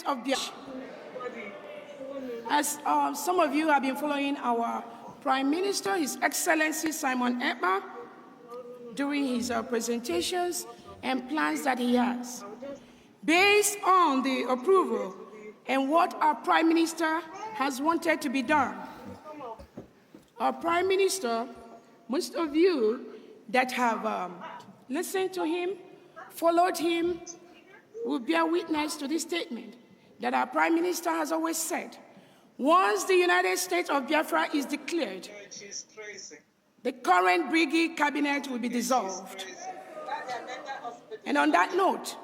of Biafra. As some of you have been following our Prime Minister, His Excellency Simon Ekpa, during his presentations and plans that he has. Based on the approval and what our Prime Minister has wanted to be done, our Prime Minister, most of you that have listened to him, followed him, will bear witness to this statement that our Prime Minister has always said. Once the United States of Biafra is declared, the current Brigade cabinet will be dissolved. And on that note,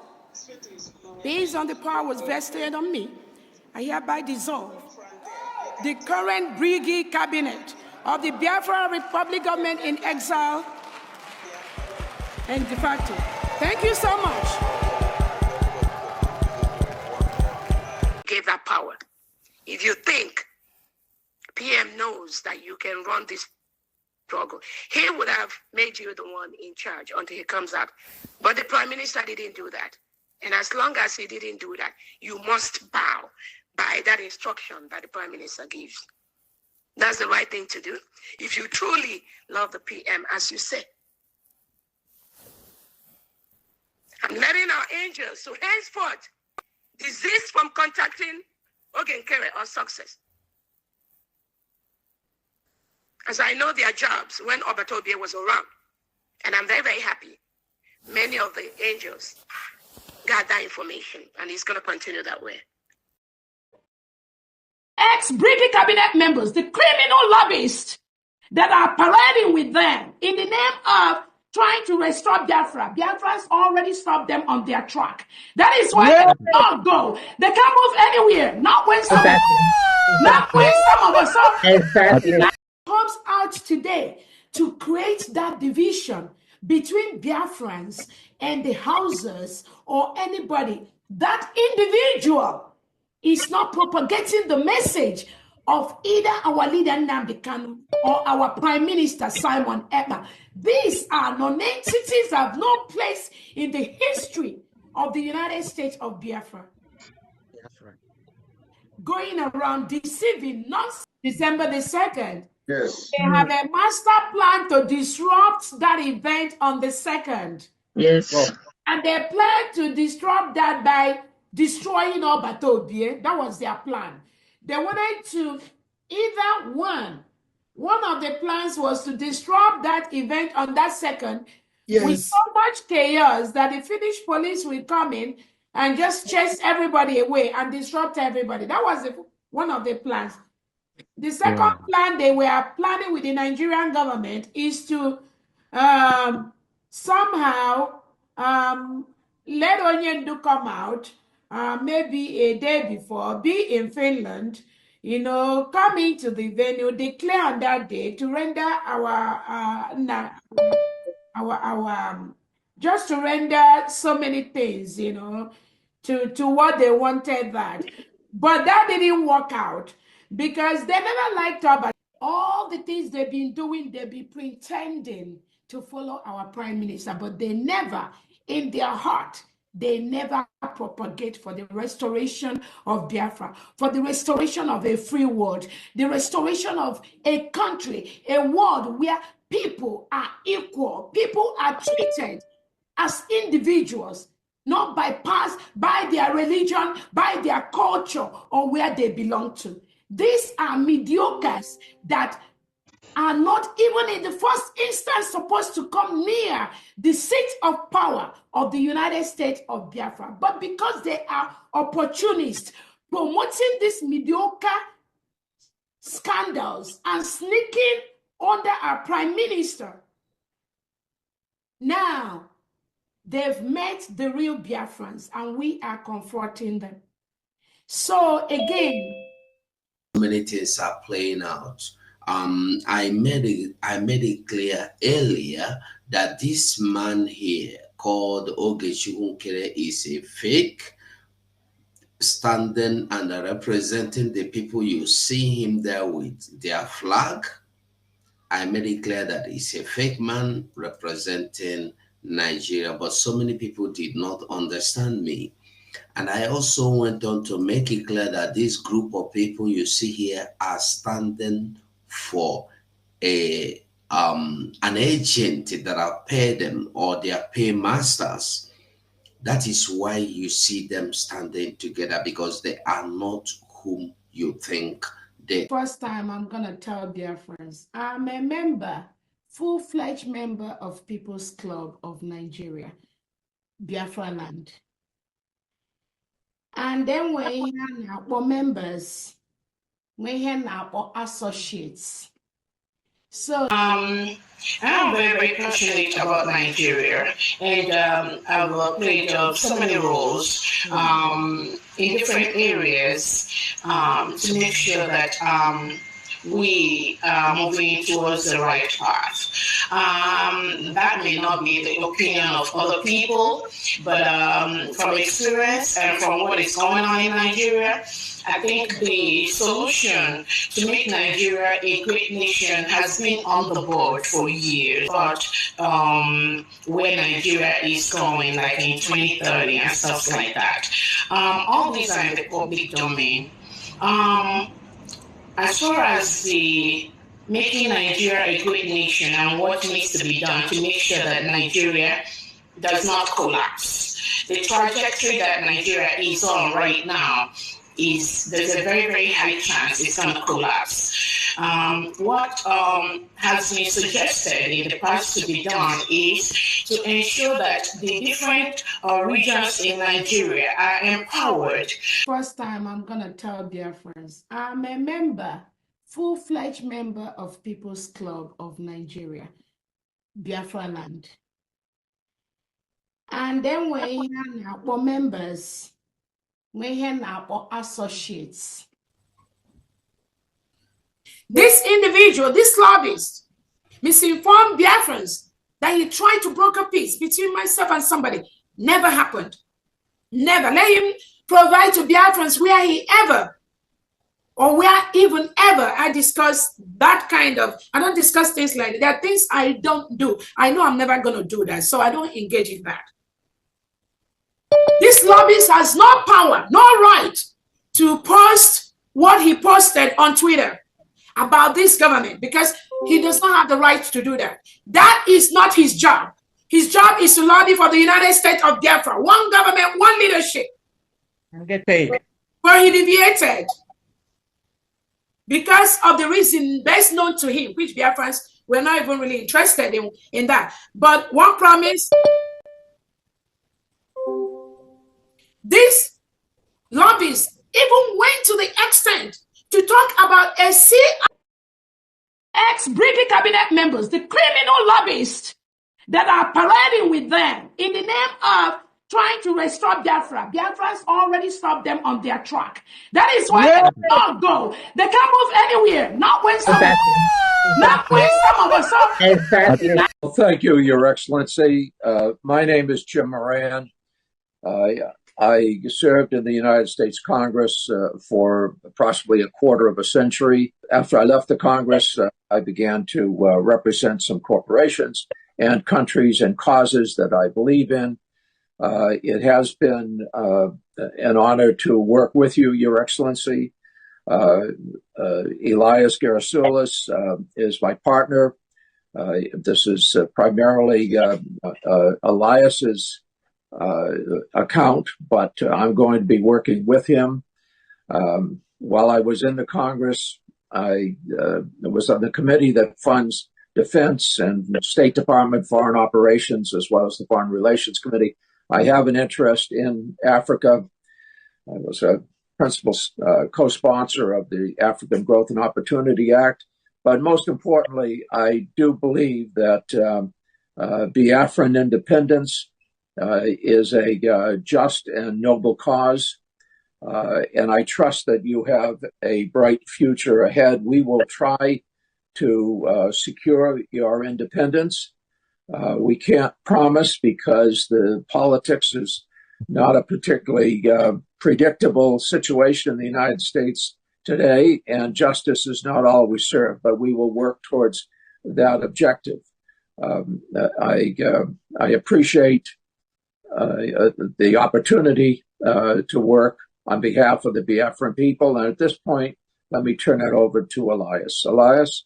based on the powers vested on me, I hereby dissolve the current Brigade cabinet of the Biafra Republic government in exile and de facto. Thank you so much. Gave that power. If you think PM knows that you can run this struggle, he would have made you the one in charge until he comes up. But the Prime Minister didn't do that. And as long as he didn't do that, you must bow by that instruction that the Prime Minister gives. That's the right thing to do. If you truly love the PM, as you say. I'm letting our angels to henceforth desist from contacting Ogenkere or success. As I know their jobs when Obatobie was around. And I'm very, very happy. Many of the angels got that information, and he's going to continue that way. Ex-Brigade cabinet members, the criminal lobbyists that are parading with them in the name of trying to restore Biafra. Biafra's already stopped them on their track. That is why they cannot go. They can't move anywhere. Not when some, not when some of us. So comes out today to create that division between Biafrans and the houses or anybody. That individual is not propagating the message of either our leader Nnamdi Kanu or our Prime Minister Simon Ekpa. These are non-entities that have no place in the history of the United States of Biafra. That's right. Going around deceiving, not December the 2nd. Yes. They have a master plan to disrupt that event on the 2nd. Yes. Oh. And they plan to disrupt that by destroying Obatobie. That was their plan. They wanted to either one of the plans was to disrupt that event on that 2nd with so much chaos that the Finnish police will come in and just chase everybody away and disrupt everybody. That was one of the plans. The second plan they were planning with the Nigerian government is to somehow let Onyendu come out maybe a day before, be in Finland, come into the venue, declare on that day to render just to render so many things, to what they wanted that. But that didn't work out because they never liked about all the things they've been doing. They've been pretending to follow our Prime Minister, but they never, in their heart, they never propagate for the restoration of Biafra, for the restoration of a free world, the restoration of a country, a world where people are equal, people are treated as individuals, not by past, by their religion, by their culture, or where they belong to. These are mediocres that are not even in the first instance supposed to come near the seat of power of the United States of Biafra. But because they are opportunists, promoting these mediocre scandals and sneaking under our Prime Minister, now they've met the real Biafrans and we are confronting them. So again, many things are playing out. I made it clear earlier that this man here called Ogechunkere is a fake, standing and representing the people. You see him there with their flag. I made it clear that he's a fake man representing Nigeria, but so many people did not understand me. And I also went on to make it clear that this group of people you see here are standing for an agent that have paid them or their paymasters. That is why you see them standing together, because they are not whom you think they. First time I'm gonna tell dear friends, I'm a member, full-fledged member of People's Club of Nigeria, Biafra land. And then we have members, we have associates. So I'm very, very passionate about Nigeria, and I've played so many roles in different areas to make sure that we are moving towards the right path. That may not be the opinion of other people, but from experience and from what is going on in Nigeria, I think the solution to make Nigeria a great nation has been on the board for years. But where Nigeria is going, like in 2030 and stuff like that, all these are in the public domain. As far as the making Nigeria a great nation and what needs to be done to make sure that Nigeria does not collapse, the trajectory that Nigeria is on right now there's a very, very high chance it's going to collapse. What has been suggested in the past to be done is to ensure that the different regions in Nigeria are empowered. First time I'm gonna tell dear friends, I'm a member, full-fledged member of People's Club of Nigeria, Biafra land. And then we have members, we have associates. This individual, this lobbyist, misinformed Biafrans that he tried to broker peace between myself and somebody. Never happened. Never. Let him provide to Biafrans where he ever, or where even ever I discuss that kind of, I don't discuss things like that. There are things I don't do. I know I'm never going to do that, so I don't engage in that. This lobbyist has no power, no right to post what he posted on Twitter about this government, because he does not have the right to do that. That is not his job. His job is to lobby for the United States of Biafra, one government, one leadership. And get paid. Where he deviated because of the reason best known to him, which Biafrans were not even really interested in that. But one promise, this lobbyist even went to the extent to talk about a ex-British cabinet members, the criminal lobbyists that are parading with them in the name of trying to restore Biafra. Biafrans already stopped them on their track. That is why they don't go. They can't move anywhere. Not when some, not when some of us. Well, thank you, Your Excellency. My name is Jim Moran. I served in the United States Congress for approximately a quarter of a century. After I left the Congress, I began to represent some corporations and countries and causes that I believe in. It has been an honor to work with you, Your Excellency. Elias Gerasulis is my partner. This is primarily Elias's account, but I'm going to be working with him. While I was in the Congress, I was on the committee that funds defense and State Department foreign operations, as well as the Foreign Relations Committee. I have an interest in Africa. I was a principal co-sponsor of the African Growth and Opportunity Act. But most importantly, I do believe that Biafran independence is a just and noble cause. And I trust that you have a bright future ahead. We will try to secure your independence. We can't promise because the politics is not a particularly predictable situation in the United States today, and justice is not always served, but we will work towards that objective. I appreciate the opportunity to work on behalf of the Biafran people. And at this point, let me turn it over to Elias. Elias?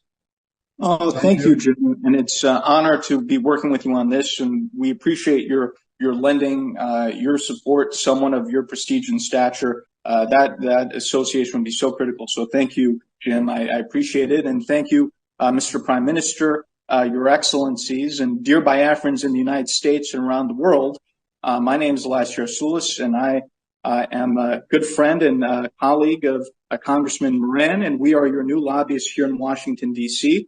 Oh, thank you, Jim. And it's an honor to be working with you on this. And we appreciate your lending your support, someone of your prestige and stature. That association would be so critical. So thank you, Jim. I appreciate it. And thank you, Mr. Prime Minister, Your Excellencies, and dear Biafrans in the United States and around the world. My name is Elias Yarsulis, and I am a good friend and colleague of Congressman Moran, and we are your new lobbyists here in Washington, D.C.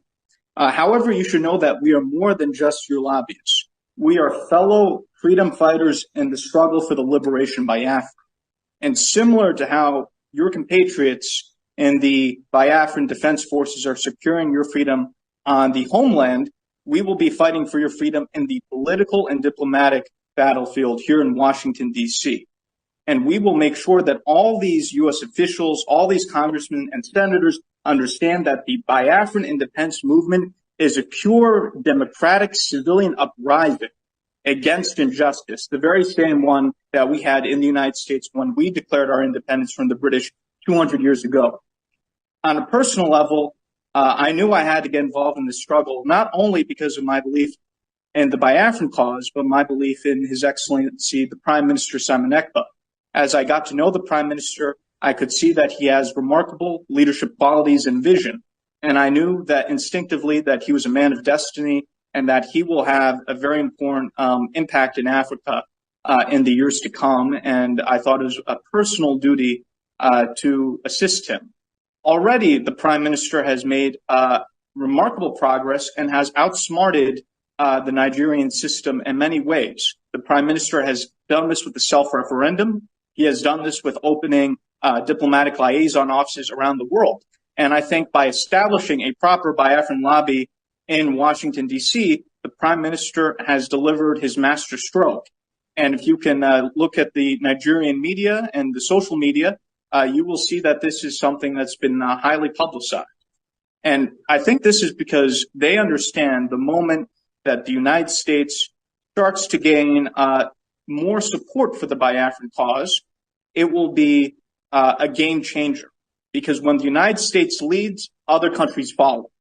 However, you should know that we are more than just your lobbyists. We are fellow freedom fighters in the struggle for the liberation Biafra. And similar to how your compatriots in the Biafran Defense Forces are securing your freedom on the homeland, we will be fighting for your freedom in the political and diplomatic battlefield here in Washington, D.C. And we will make sure that all these U.S. officials, all these congressmen and senators understand that the Biafran independence movement is a pure democratic civilian uprising against injustice, the very same one that we had in the United States when we declared our independence from the British 200 years ago. On a personal level, I knew I had to get involved in this struggle, not only because of my belief in the Biafran cause, but my belief in His Excellency, the Prime Minister Simon Ekpa. As I got to know the Prime Minister, I could see that he has remarkable leadership qualities and vision. And I knew that instinctively that he was a man of destiny and that he will have a very important impact in Africa in the years to come. And I thought it was a personal duty to assist him. Already, the Prime Minister has made remarkable progress and has outsmarted the Nigerian system in many ways. The Prime Minister has done this with the self-referendum. He has done this with opening diplomatic liaison offices around the world. And I think by establishing a proper Biafran lobby in Washington, D.C., the Prime Minister has delivered his master stroke. And if you can look at the Nigerian media and the social media, you will see that this is something that's been highly publicized. And I think this is because they understand the moment that the United States starts to gain more support for the Biafran cause, it will be a game changer. Because when the United States leads, other countries follow.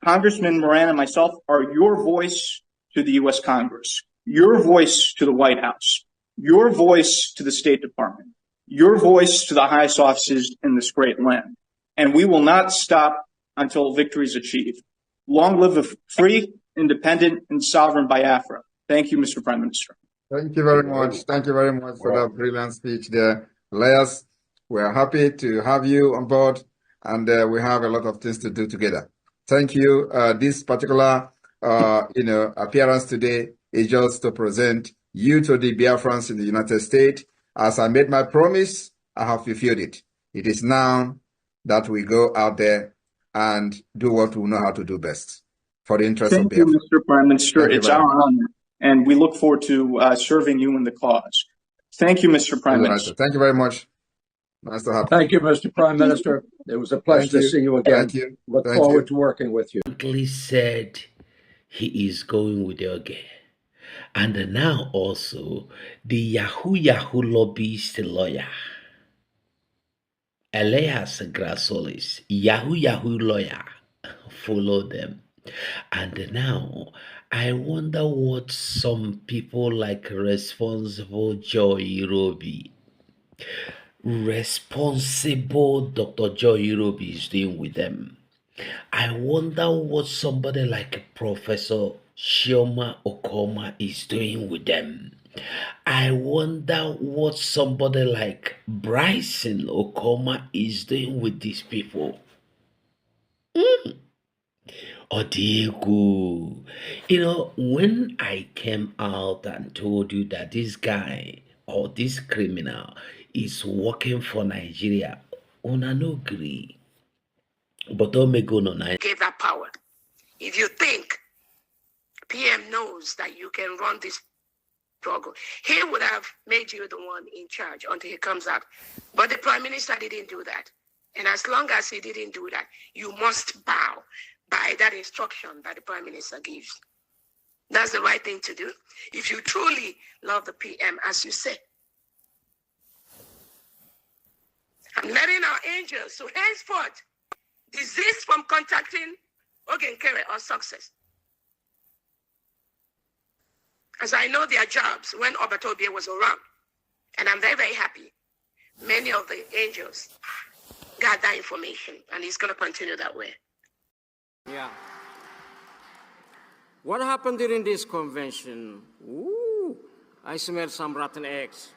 Congressman Moran and myself are your voice to the U.S. Congress, your voice to the White House, your voice to the State Department, your voice to the highest offices in this great land. And we will not stop until victory is achieved. Long live a free, independent, and sovereign Biafra. Thank you, Mr. Prime Minister. Thank you very much. Thank you very much for that brilliant speech there. Elias, we are happy to have you on board, and we have a lot of things to do together. Thank you. This particular, appearance today is just to present you to the Biafrans in the United States. As I made my promise, I have fulfilled it. It is now that we go out there and do what we know how to do best for the interest of Biafra. Thank you, Mr. Prime Minister. It's our honor, and we look forward to serving you in the cause. Thank you, Mr. Prime Minister. Thank you very much. Nice to have you. Thank you, Mr. Prime Minister. It was a pleasure to see you again. Thank you. Look forward to working with you. He said he is going with Oge. And now also the Yahoo lobbyist lawyer, Elias Grasolis, Yahoo lawyer, follow them. And now I wonder what some people like Responsible Joy Roby, Responsible Dr. Joy Roby is doing with them. I wonder what somebody like Professor Shioma Okoma is doing with them. I wonder what somebody like Bryson Okoma is doing with these people. Odiego. When I came out and told you that this guy or this criminal is working for Nigeria, una no agree. But don't make go no night. Gave that power. If you think PM knows that you can run this struggle, he would have made you the one in charge until he comes out. But the Prime Minister didn't do that. And as long as he didn't do that, you must bow by that instruction that the Prime Minister gives. That's the right thing to do if you truly love the PM, as you say. I'm letting our angels to henceforth desist from contacting Ogenkere or Success, as I know their jobs when Obatobia was around. And I'm very, very happy many of the angels got that information, and he's going to continue that way. Yeah. What happened during this convention? Ooh, I smell some rotten eggs.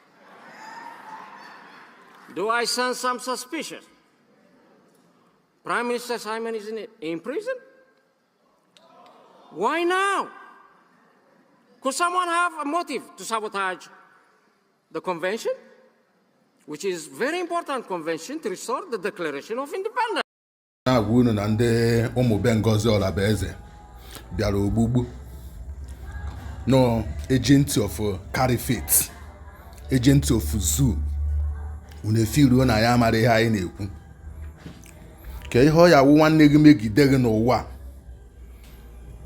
Do I sense some suspicion? Prime Minister Simon is in prison? Why now? Could someone have a motive to sabotage the convention, which is very important convention to restore the Declaration of Independence? Na-agwa unu na ndị ụmụ be Ngozi Orabueze bịara ogbugbu no agent of Caliphate, agent of zoo. Unu efiruo na ya amara ihe anyị na-ekwu ka ihe ọ ya wụ nwanne gị megide gị n'ụwa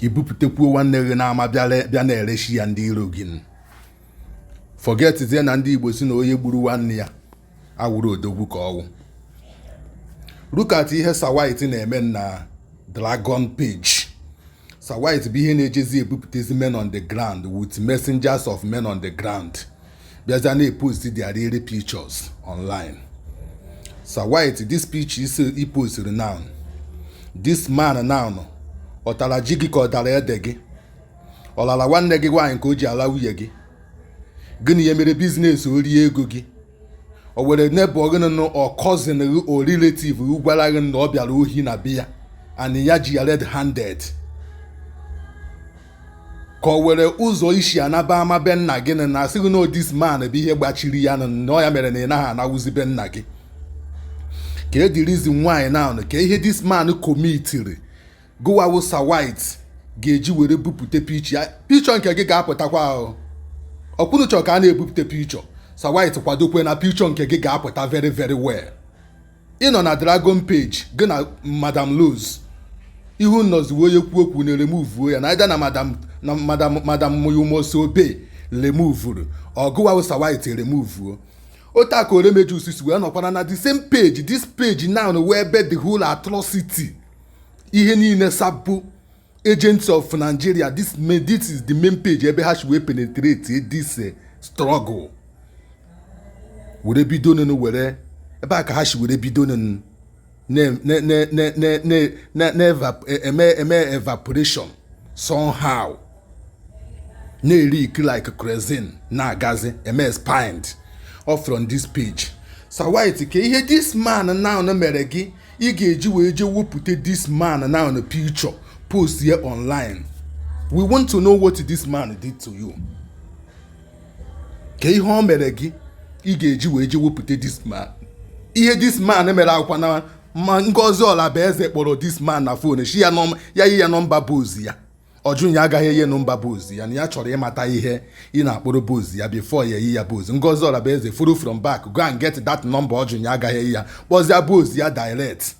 ibupụtekwuo nwanne gị na-ama bịa na-ereshi ya ndị iro gị. Forget zie na ndị Igbo si na onye gburu nwanne ya awụrụ odogwu ka ọwụ. Look at ihe Sawite na-eme na Dragon page. Sawite bụ ihe na-ejezi ebupụtezi men on the ground with messengers of men on the ground. Bịaza na-epost their real pictures online. Sawite, this picture he posted now. This man now, ọ tara ji gị ka ọ tara ede gị. Ọ lara nwanne gị nwaanyị ka o ji ala nwunye gị. Gịnị ya mere biznes ori ego gị? O were nebo gị nọ ọ cousin gị o relative gị gwara gị na ọ bịara ohi na bịa and ya ji ya red handed. Ka o were ụzọ isi anaba ama be nna gị na asị gị na this man bụ ihe gbachiri ya na ọ ya mere na ị naghị anawụzi be nna gị. Ka e the reason why now ka ihe this man committed gowawo Sawite ga-eji were bupute picture nke gị ga-apụtakwa ahụ. Ọkwụnụ chọ ka a na-ebupute picture. Sawite kwadokwe na picture nke gị ga-apụta very very well. Ị nọ na Dragon page gị na Madam Rose ihu nọziwo onye kwu okwu na remove ya na ida na madam Moyomosobe remove ọgụwawo Sawite remove ota ka Oremeju usisi wee nọkwana na the same page. This page now wee ebe the whole atrocity ihe niile sabu agents of Nigeria. This is the main page ebe ha shi wee penetrate this struggle were bido nunu were ebe aka ha shi were bido nunu evaporation somehow leak like kerosene na agazi expand off from this page. Sawite ka ihe this man now na mere gị ị ga-eji wee je wepụta this man now na picture post here online. We want to know what this man did to you. Ka ihe o mere gị ị ga-eji wee je wepụta this man. Ihe this man mere akwa na Ngozi Orabueze kpọrọ this man na phone shi ya yi ya nọmba bozi ya. Ọjụ ya agaghị enye nọmba bozi ya na ya chọrọ ịmata ihe ị na-akpọrọ bozi ya before ya yi ya bozi. Ngozi Orabueze follow from back go and get that number. Ọjụ ya agaghị enye ya kpọzia bozi ya direct.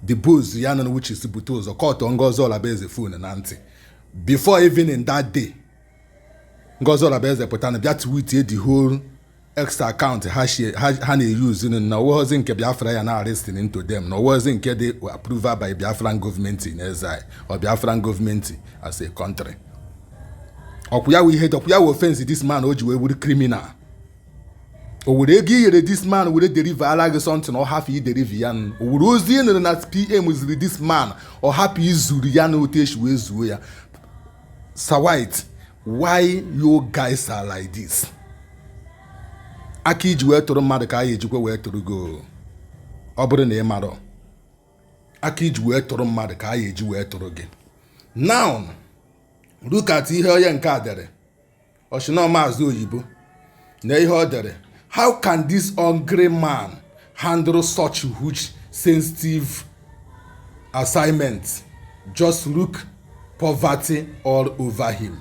The bozi ya na which is bute ụzọ kọtọ Ngozi Orabueze phone na ntị. Before even in that day Ngozi Orabueze pụta na bịa tweet the whole extra account ha na-use na owozi nke Biafra ya na arresting into them na owozi nke dey approval by Biafran government in exile or Biafran government as a country. Ọkwụ ya ihe dọkwụ ya offense this man o ji wee wuru criminal. O were ego iyere this man were derive ala gị something or happy derive ya n o were ozi enere na PM ziri this man or happy izuru ya na otu eshi wee zuo ya. Sawite, why you guys are like this? Aka iji wee tụrụ mmadụ ka anyị ejikwa wee tụrụ go. Ọ bụrụ na ị marọ aka iji wee tụrụ mmadụ ka anyị eji wee tụrụ gị. Now look at ihe onye nke a dere Oshino Maazị Oyibo na ihe ọ dere. How can this hungry man handle such huge sensitive assignment? Just look poverty all over him.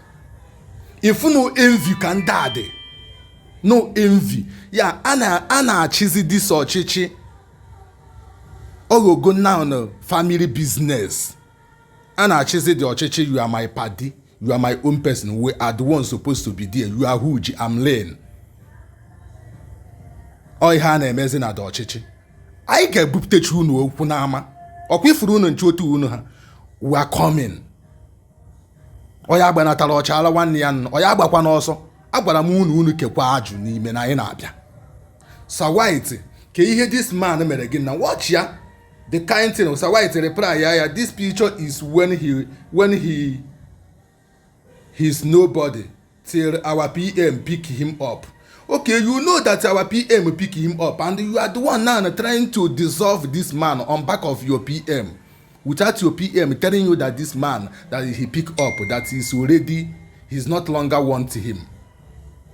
If no envy can daddy. No envy. Yeah, ana achizi this ọchịchị. Ogo go now no family business. Ana achizi the ọchịchị, you are my paddy. You are my own person. We are the ones supposed to be there. You are Huge. I'm Lane. Oi ha na-emezi na da ọchịchị. Anyị ga-ebupụtechi unu okwu n'ama. Ọkwa ifuru unu nchi otu unu ha. We are coming. Oya agbanatara ọchala nwanne ya nọ. Oya agbakwa n'ọsọ. Agwara m unu kekwa ajụ n'ime na anyị na-abịa. Sir White, ke ihe this man mere gị na watch ya. The kind thing Sir White reply ya, this picture is when he's nobody till our PM pick him up. Okay, you know that our PM pick him up and you are the one now trying to dissolve this man on back of your PM without your PM telling you that this man that he pick up, that he's not longer wanting him.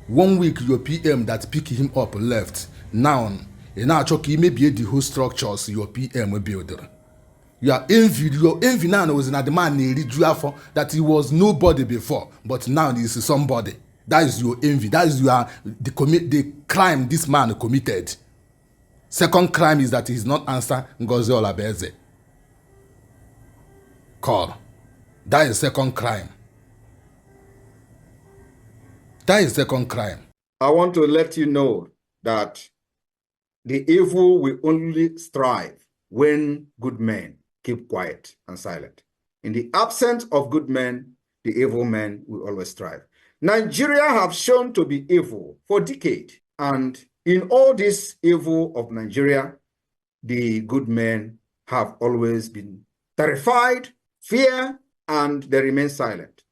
1 week your PM that pick him up left. Now maybe the whole structures your PM builder. Your envy now was not the man that he was nobody before, but now he is somebody. That is your envy. That is the crime this man committed. Second crime is that he is not answer Ngozi Orabueze call. That is second crime. That is second crime. I want to let you know that the evil will only strive when good men keep quiet and silent. In the absence of good men, the evil men will always strive. Nigeria have shown to be evil for decades. And in all this evil of Nigeria, the good men have always been terrified, fear, and they remain silent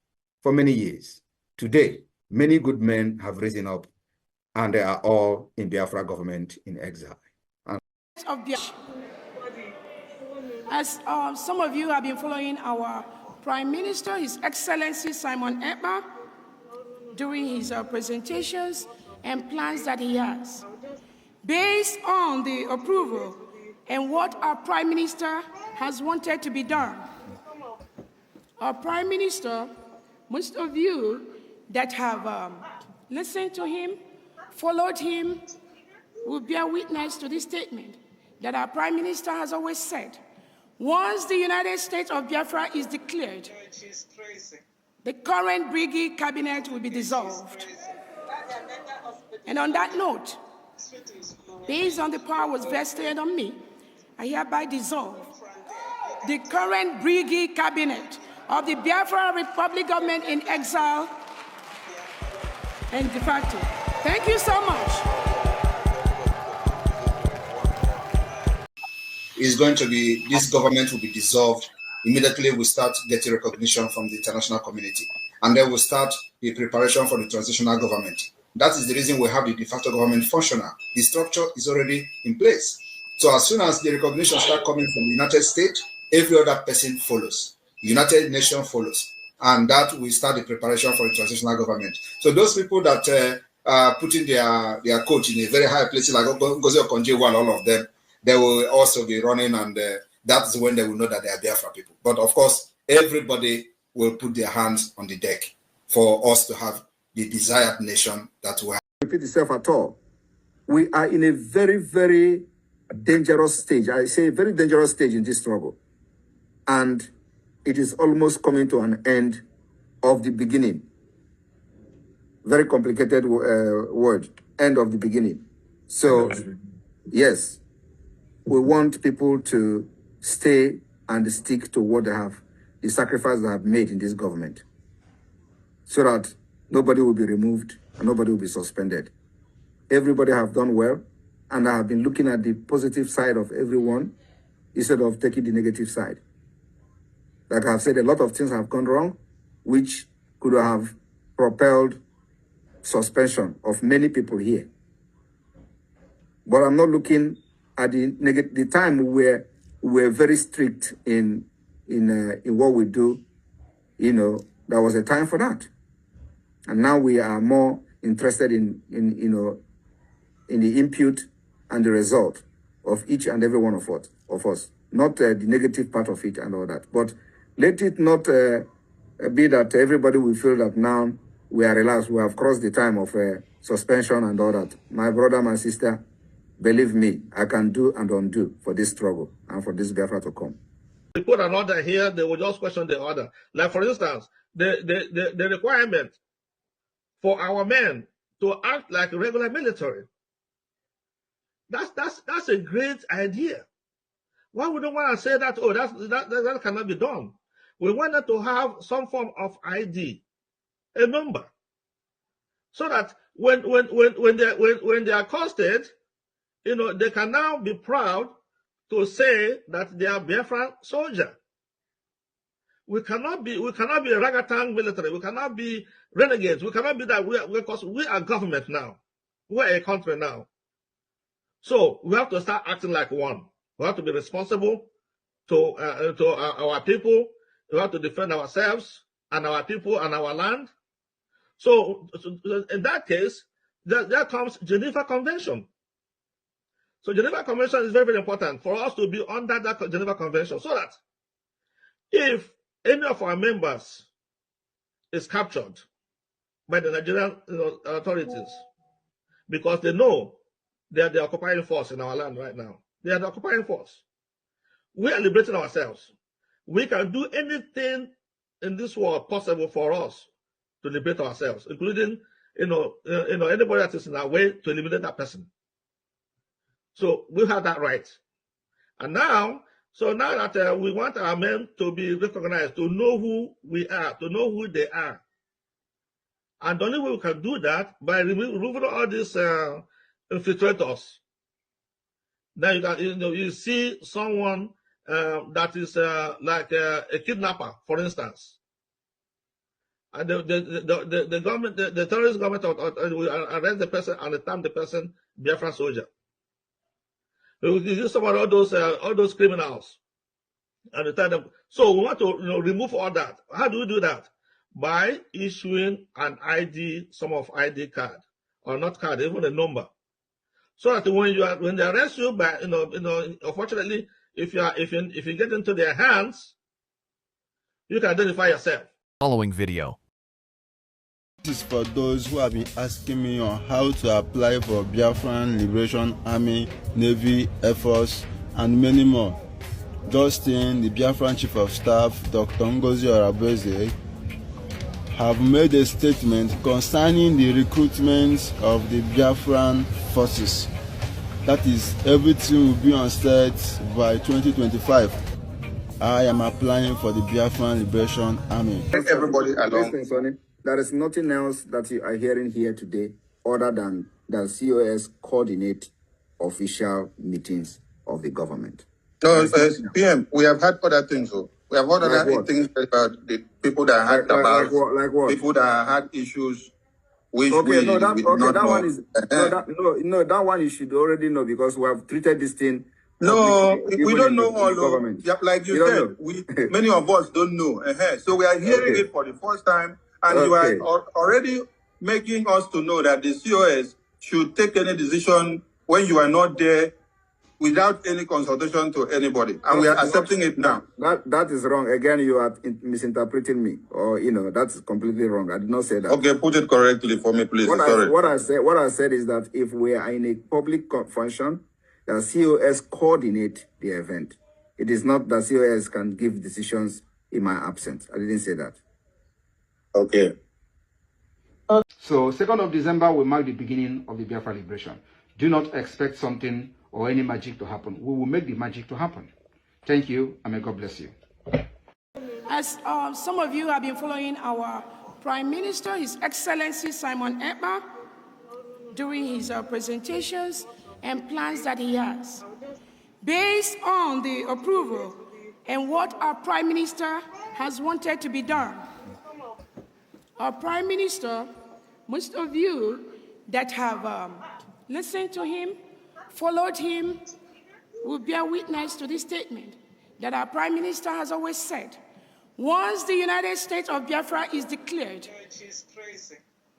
for many years. Today, many good men have risen up and they are all in Biafra government in exile. As some of you have been following our Prime Minister, His Excellency Simon Ekpa, during his presentations and plans that he has. Based on the approval and what our Prime Minister has wanted to be done. Our Prime Minister, most of you that have listened to him, followed him, will bear witness to this statement that our Prime Minister has always said. Once the United States of Biafra is declared, the current Brigade cabinet will be dissolved. And on that note, based on the powers vested on me, I hereby dissolve the current Brigade cabinet of the Biafra Republic government in exile and de facto. Thank you so much. Is going to be, this government will be dissolved. Immediately we start getting recognition from the international community. And then we'll start the preparation for the transitional government. That is the reason we have the de facto government functional. The structure is already in place. So as soon as the recognition start coming from the United States, every other person follows. The United Nations follows. And that will start the preparation for the transitional government. So those people that are putting their coach in a very high place, like Ngozi Okonjo-Iweala, all of them, they will also be running, and that's when they will know that they are Biafra people. But of course, everybody will put their hands on the deck for us to have the desired nation that we have. Repeat itself at all. We are in a very, very dangerous stage. I say very dangerous stage in this struggle. And it is almost coming to an end of the beginning. Very complicated word, end of the beginning. So, yes. We want people to stay and stick to what they have, the sacrifice they have made in this government, so that nobody will be removed and nobody will be suspended. Everybody have done well, and I have been looking at the positive side of everyone instead of taking the negative side. Like I've said, a lot of things have gone wrong, which could have propelled suspension of many people here. But I'm not looking at the time we were very strict in what we do. You know, there was a time for that, and now we are more interested in the input and the result of each and every one of us, not the negative part of it and all that. But let it not be that everybody will feel that now we are relaxed, we have crossed the time of suspension and all that. My brother, my sister, believe me, I can do and undo for this struggle and for this Biafra to come. They put an order here, they will just question the order. Like, for instance, the requirement for our men to act like regular military. That's a great idea. Why we don't want to say that? Oh, that cannot be done. We wanted to have some form of ID, a number, so that when they are accosted, they can now be proud to say that they are Biafran soldier. We cannot be a ragtag military. We cannot be renegades. We cannot be that. Because we are government now. We are a country now. So we have to start acting like one. We have to be responsible to our people. We have to defend ourselves and our people and our land. So in that case, there comes Geneva Convention. So Geneva Convention is very, very important for us to be under that Geneva Convention, so that if any of our members is captured by the Nigerian authorities, because they know they are the occupying force in our land right now. They are the occupying force. We are liberating ourselves. We can do anything in this world possible for us to liberate ourselves, including anybody that is in our way to eliminate that person. So we have that right. And now that we want our men to be recognized, to know who we are, to know who they are. And the only way we can do that by removing all these infiltrators. Now you see someone that is like a kidnapper, for instance. And the government, the terrorist government will arrest the person and term the person Biafran soldier. You see some of all those criminals and tell them. So we want to remove all that. How do we do that? By issuing an ID, some of ID card, or not card, even a number, so that when they arrest you, by unfortunately, if you get into their hands, you can identify yourself. Following video. This is for those who have been asking me on how to apply for Biafran Liberation Army, Navy, Air Force, and many more. Justin, the Biafran Chief of Staff, Dr. Ngozi Orabueze, have made a statement concerning the recruitment of the Biafran forces. That is, everything will be on set by 2025. I am applying for the Biafran Liberation Army. Everybody along. Listen, Sonny, there is nothing else that you are hearing here today other than that COS coordinate official meetings of the government. No, PM, we have had other things. We have heard other things about the people that had like what? People that had issues. Which that one you should already know, because we have treated this thing. No, we don't know all of. Yep, like you said, many of us don't know. So we are hearing it for the first time, and you are already making us to know that the COS should take any decision when you are not there, without any consultation to anybody, and we are accepting it now. That is wrong. Again, you are misinterpreting me, or that's completely wrong. I did not say that. Okay, put it correctly for me, please. What I said is that if we are in a public function, the COS coordinate the event. It is not that COS can give decisions in my absence. I didn't say that. Okay. So 2nd of December will mark the beginning of the Biafra liberation. Do not expect something or any magic to happen. We will make the magic to happen. Thank you, and may God bless you. As some of you have been following our Prime Minister, His Excellency Simon Ekpa, during his presentations and plans that he has. Based on the approval and what our Prime Minister has wanted to be done, our Prime Minister, most of you that have listened to him, followed him, will bear witness to this statement that our Prime Minister has always said. Once the United States of Biafra is declared,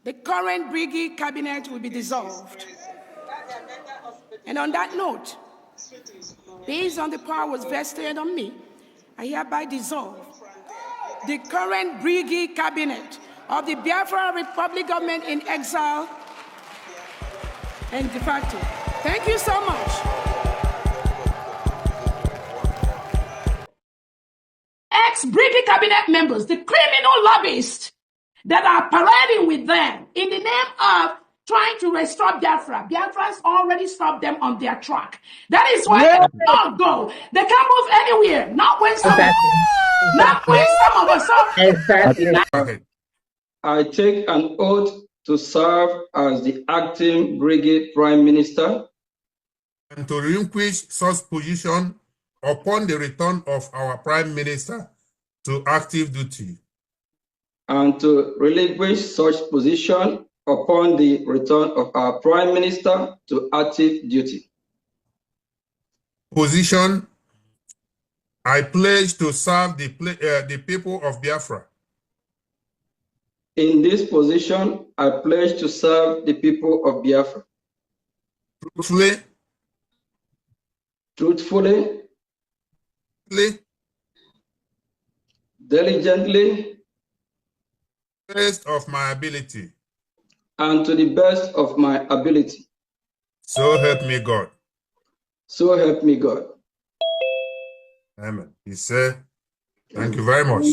the current Brigade cabinet will be dissolved. And on that note, based on the powers vested on me, I hereby dissolve the current Brigade cabinet of the Biafra Republic government in exile and de facto. Thank you so much. ex-Brigade cabinet members, the criminal lobbyists that are parading with them in the name of trying to restore Biafra. Biafra's already stopped them on their track. That is why they cannot go. They can't move anywhere. Not when some, not when some of us are. I take an oath to serve as the acting Brigade Prime Minister and to relinquish such position upon the return of our Prime Minister to active duty. And to relinquish such position upon the return of our Prime Minister to active duty. Position: I pledge to serve the people of Biafra. In this position, I pledge to serve the people of Biafra. Truthfully. Truthfully. Diligently. Best of my ability. And to the best of my ability. So help me God. So help me God. Amen. He said, thank you very much.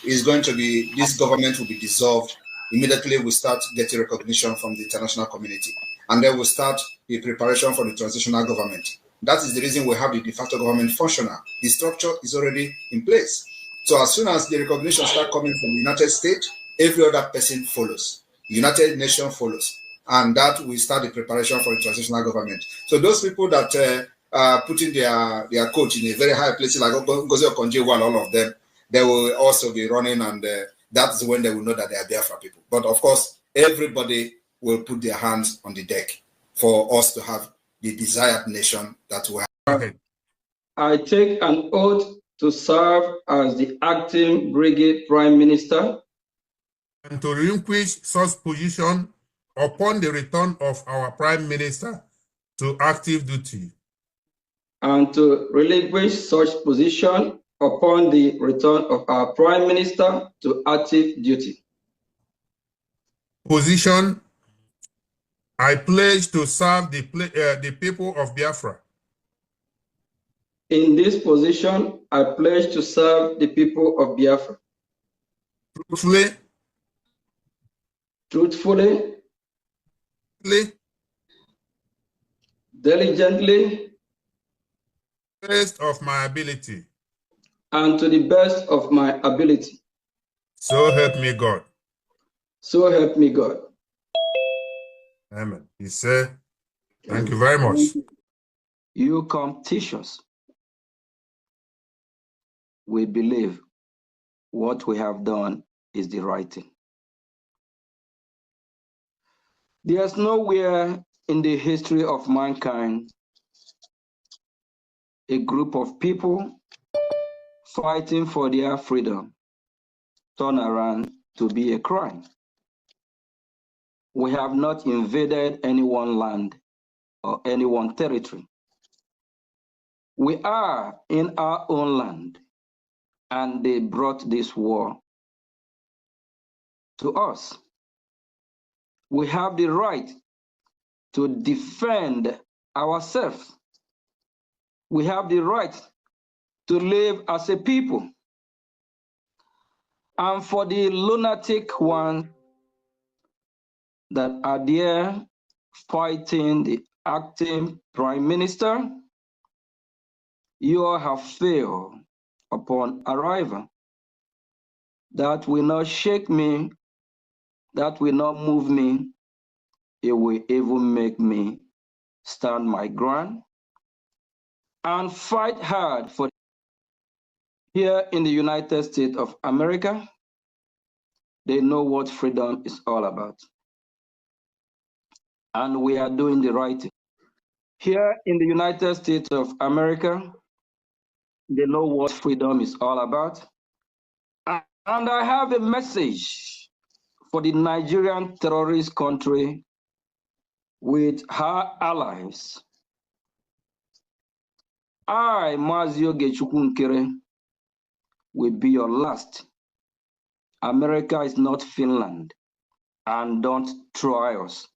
Is going to be, this government will be dissolved. Immediately we start getting recognition from the international community. And then we'll start the preparation for the transitional government. That is the reason we have the de facto government functional. The structure is already in place. So as soon as the recognition start coming from the United States, every other person follows. United Nations follows. And that will start the preparation for the transitional government. So those people that are putting their coach in a very high place, like Ngozi Okonjo-Iweala and all of them, they will also be running, and that's when they will know that they are Biafra people. But of course, everybody will put their hands on the deck for us to have the desired nation that we have. I take an oath to serve as the acting Brigade Prime Minister and to relinquish such position upon the return of our Prime Minister to active duty. And to relinquish such position upon the return of our Prime Minister to active duty. Position: I pledge to serve the people of Biafra. In this position, I pledge to serve the people of Biafra. Truthfully. Truthfully. Diligently. Best of my ability. And to the best of my ability. So help me God. So help me God. Amen. He said, thank you very much. You come teach us. We believe what we have done is the right thing. There's nowhere in the history of mankind a group of people fighting for their freedom turn around to be a crime. We have not invaded anyone's land or anyone's territory. We are in our own land, and they brought this war to us. We have the right to defend ourselves. We have the right to live as a people. And for the lunatic ones that are there fighting the acting Prime Minister, you all have failed upon arrival. That will not shake me, that will not move me, it will even make me stand my ground and fight hard for. Here in the United States of America, they know what freedom is all about. And we are doing the right thing. Here in the United States of America, they know what freedom is all about. And I have a message for the Nigerian terrorist country with her allies. I, Mazi Ogechukwu Nkere, will be your last. America is not Finland, and don't try us.